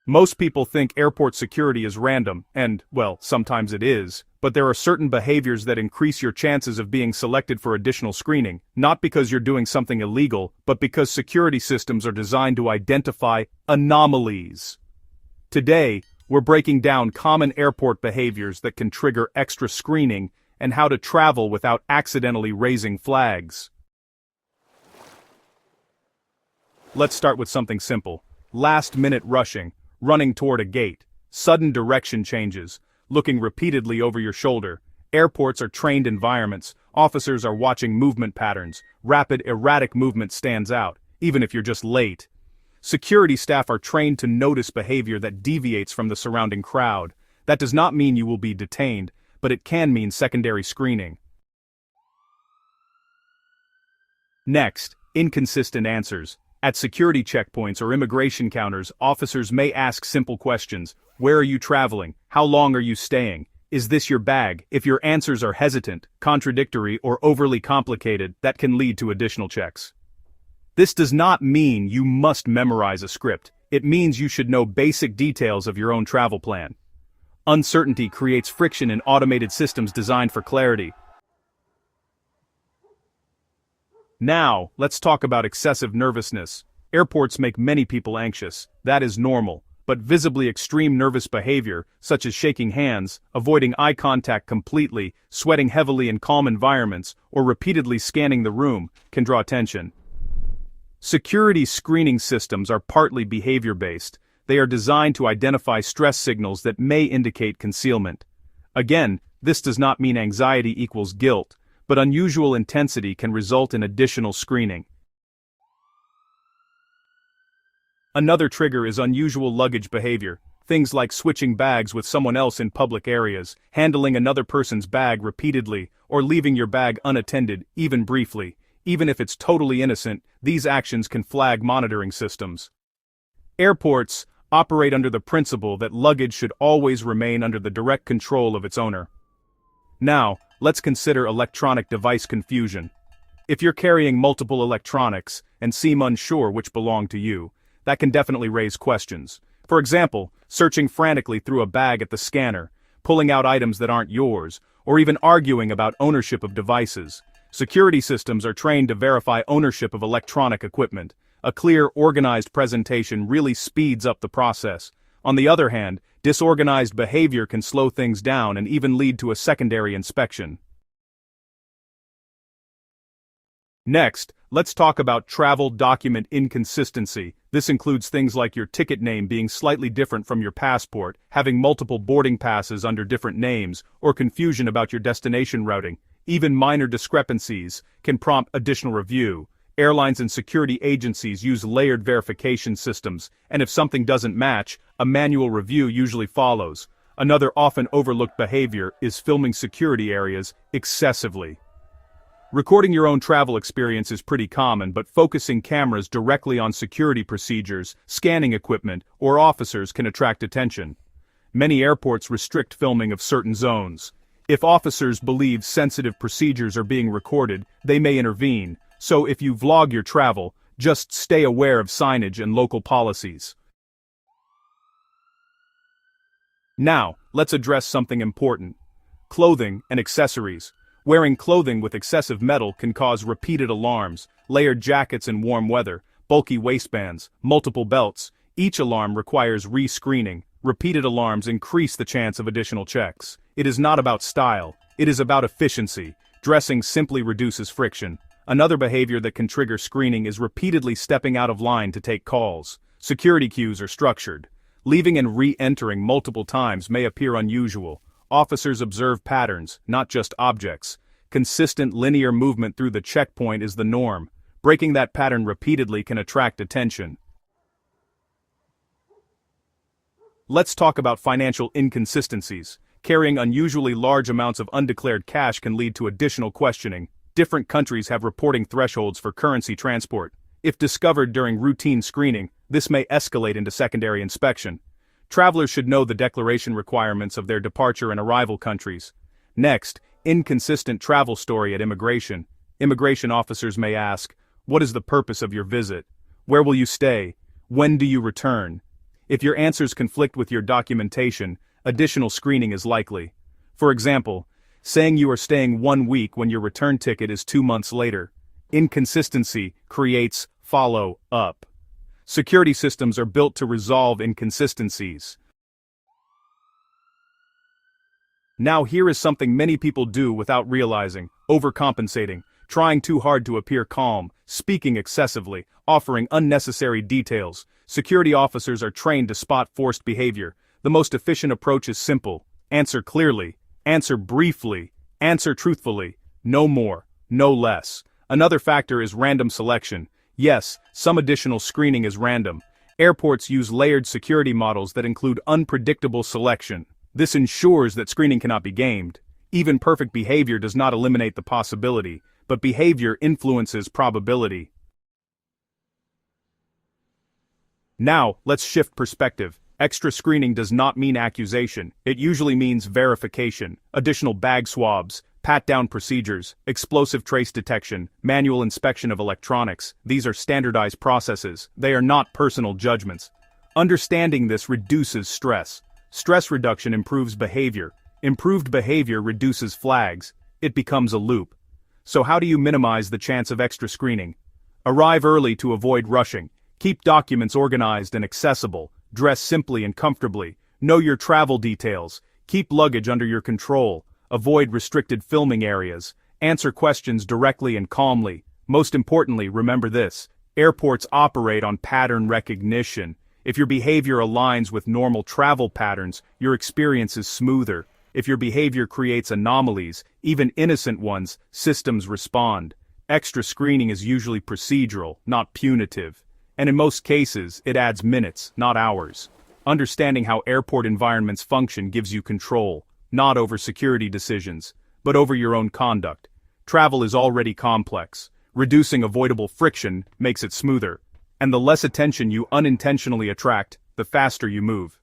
Most people think airport security is random, and, well, sometimes it is, but there are certain behaviors that increase your chances of being selected for additional screening, not because you're doing something illegal, but because security systems are designed to identify anomalies. Today, we're breaking down common airport behaviors that can trigger extra screening and how to travel without accidentally raising flags. Let's start with something simple. Last-minute rushing, running toward a gate, sudden direction changes, looking repeatedly over your shoulder. Airports are trained environments, officers are watching movement patterns, rapid erratic movement stands out, even if you're just late. Security staff are trained to notice behavior that deviates from the surrounding crowd. That does not mean you will be detained, but it can mean secondary screening. Next, inconsistent answers. At security checkpoints or immigration counters, officers may ask simple questions. Where are you traveling? How long are you staying? Is this your bag? If your answers are hesitant, contradictory, or overly complicated, that can lead to additional checks. This does not mean you must memorize a script. It means you should know basic details of your own travel plan. Uncertainty creates friction in automated systems designed for clarity. Now, let's talk about excessive nervousness. Airports make many people anxious. That is normal. But visibly extreme nervous behavior, such as shaking hands, avoiding eye contact completely, sweating heavily in calm environments, or repeatedly scanning the room, can draw attention. Security screening systems are partly behavior-based. They are designed to identify stress signals that may indicate concealment. Again, this does not mean anxiety equals guilt, but unusual intensity can result in additional screening. Another trigger is unusual luggage behavior. Things like switching bags with someone else in public areas, handling another person's bag repeatedly, or leaving your bag unattended, even briefly. Even if it's totally innocent, these actions can flag monitoring systems. Airports operate under the principle that luggage should always remain under the direct control of its owner. Now, let's consider electronic device confusion. If you're carrying multiple electronics and seem unsure which belong to you, that can definitely raise questions. For example, searching frantically through a bag at the scanner, pulling out items that aren't yours, or even arguing about ownership of devices. Security systems are trained to verify ownership of electronic equipment. A clear, organized presentation really speeds up the process. On the other hand, disorganized behavior can slow things down and even lead to a secondary inspection. Next, let's talk about travel document inconsistency. This includes things like your ticket name being slightly different from your passport, having multiple boarding passes under different names, or confusion about your destination routing. Even minor discrepancies can prompt additional review. Airlines and security agencies use layered verification systems, and if something doesn't match, a manual review usually follows. Another often overlooked behavior is filming security areas excessively. Recording your own travel experience is pretty common, but focusing cameras directly on security procedures, scanning equipment, or officers can attract attention. Many airports restrict filming of certain zones. If officers believe sensitive procedures are being recorded, they may intervene. So if you vlog your travel, just stay aware of signage and local policies. Now, let's address something important. Clothing and accessories. Wearing clothing with excessive metal can cause repeated alarms. Layered jackets in warm weather, bulky waistbands, multiple belts. Each alarm requires re-screening. Repeated alarms increase the chance of additional checks. It is not about style. It is about efficiency. Dressing simply reduces friction. Another behavior that can trigger screening is repeatedly stepping out of line to take calls. Security queues are structured. Leaving and re-entering multiple times may appear unusual. Officers observe patterns, not just objects. Consistent linear movement through the checkpoint is the norm. Breaking that pattern repeatedly can attract attention. Let's talk about financial inconsistencies. Carrying unusually large amounts of undeclared cash can lead to additional questioning. Different countries have reporting thresholds for currency transport. If discovered during routine screening, this may escalate into secondary inspection. Travelers should know the declaration requirements of their departure and arrival countries. Next, inconsistent travel story at immigration. Immigration officers may ask, "What is the purpose of your visit? Where will you stay? When do you return?" If your answers conflict with your documentation, additional screening is likely. For example, saying you are staying 1 week when your return ticket is 2 months later. Inconsistency creates follow-up. Security systems are built to resolve inconsistencies. Now here is something many people do without realizing: overcompensating, trying too hard to appear calm, speaking excessively, offering unnecessary details. Security officers are trained to spot forced behavior. The most efficient approach is simple: answer clearly, answer briefly, answer truthfully, no more, no less. Another factor is random selection. Yes, some additional screening is random. Airports use layered security models that include unpredictable selection. This ensures that screening cannot be gamed. Even perfect behavior does not eliminate the possibility, but behavior influences probability. Now, let's shift perspective. Extra screening does not mean accusation. It usually means verification, additional bag swabs, pat-down procedures, explosive trace detection, manual inspection of electronics. These are standardized processes. They are not personal judgments. Understanding this reduces stress. Stress reduction improves behavior. Improved behavior reduces flags. It becomes a loop. So how do you minimize the chance of extra screening? Arrive early to avoid rushing. Keep documents organized and accessible. Dress simply and comfortably. Know your travel details. Keep luggage under your control. Avoid restricted filming areas. Answer questions directly and calmly. Most importantly, remember this: airports operate on pattern recognition. If your behavior aligns with normal travel patterns, your experience is smoother. If your behavior creates anomalies, even innocent ones, systems respond. Extra screening is usually procedural, not punitive. And in most cases, it adds minutes, not hours. Understanding how airport environments function gives you control, not over security decisions, but over your own conduct. Travel is already complex. Reducing avoidable friction makes it smoother. And the less attention you unintentionally attract, the faster you move.